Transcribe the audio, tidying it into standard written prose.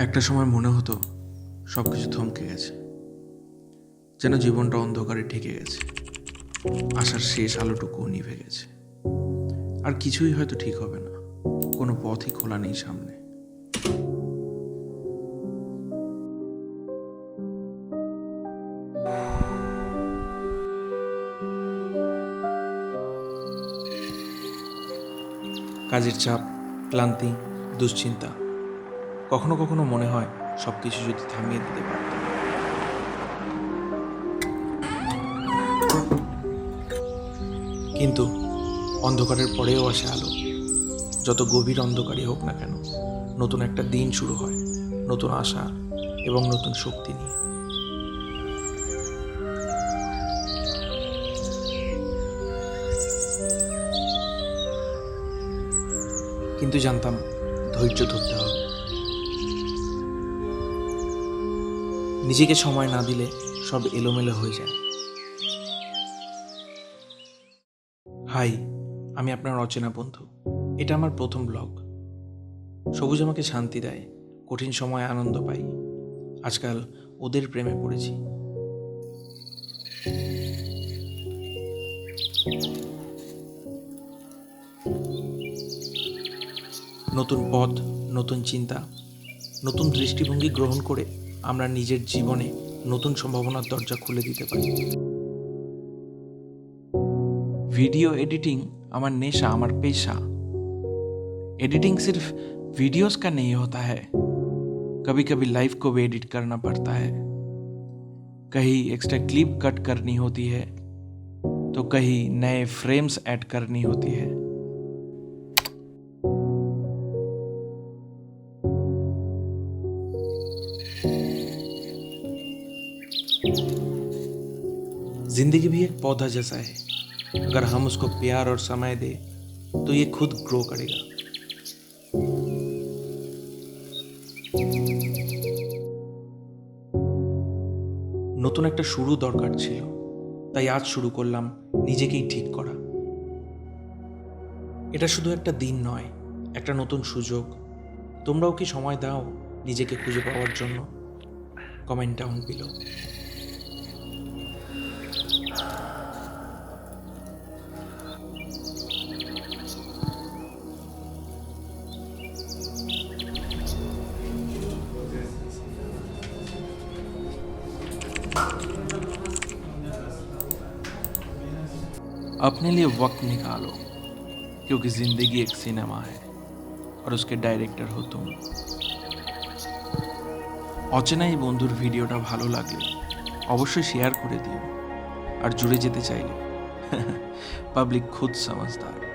একটা সময় মনে হতো সব কিছু থমকে গেছে, যেন জীবনটা অন্ধকারে ঢেকে গেছে, আশার শেষ আলোটুকুও নিভে গেছে। আর কিছুই হয়তো ঠিক হবে না, কোনো পথই খোলা নেই সামনে। কাজের চাপ, ক্লান্তি, দুশ্চিন্তা, কখনো কখনো মনে হয় সব কিছু যদি থামিয়ে দিতে পারতাম। কিন্তু অন্ধকারের পরেও আসে আলো। যত গভীর অন্ধকারই হোক না কেন, নতুন একটা দিন শুরু হয়, নতুন আশা এবং নতুন শক্তি নিয়ে। কিন্তু জানতাম ধৈর্য ধরতে হবে। নিজেকে সময় না দিলে সব এলোমেলো হয়ে যায়। হাই, আমি আপনার অচেনা বন্ধু। এটা আমার প্রথম ব্লগ। সবুজ আমাকে শান্তি দেয়, কঠিন সময়ে আনন্দ পাই। আজকাল ওদের প্রেমে পড়েছি। নতুন পথ, নতুন চিন্তা, নতুন দৃষ্টিভঙ্গি গ্রহণ করে আমরা নিজের জীবনে নতুন সম্ভাবনার দরজা খুলে দিতে পারি। वीडियो एडिटिंग আমার नेशा, আমার पेशा। एडिटिंग सिर्फ वीडियोस का नहीं होता है, कभी कभी लाइफ को भी एडिट करना पड़ता है। कहीं एक्स्ट्रा क्लिप कट करनी होती है तो कहीं नए फ्रेम्स ऐड करनी होती है। जिंदगी भी एक पौधा जैसा है, अगर हम उसको प्यार और समय दे तो ये खुद ग्रो करेगा। নতুন একটা শুরু দরকার ছিল, তাই আজ শুরু করলাম নিজেকেই ঠিক করা। এটা শুধু একটা দিন নয়, একটা নতুন সুযোগ। তোমরাও কি সময় দাও নিজেকে খুঁজে পাওয়ার জন্য? Comment down below. अपने लिए वक्त निकालो, क्योंकि जिंदगी एक सिनेमा है और उसके डायरेक्टर हो तुम। অচেনা এই বন্ধুর ভিডিওটা ভালো লাগলে অবশ্যই শেয়ার করে দিও, আর জুড়ে যেতে চাইলে পাবলিক খুদ समझदार।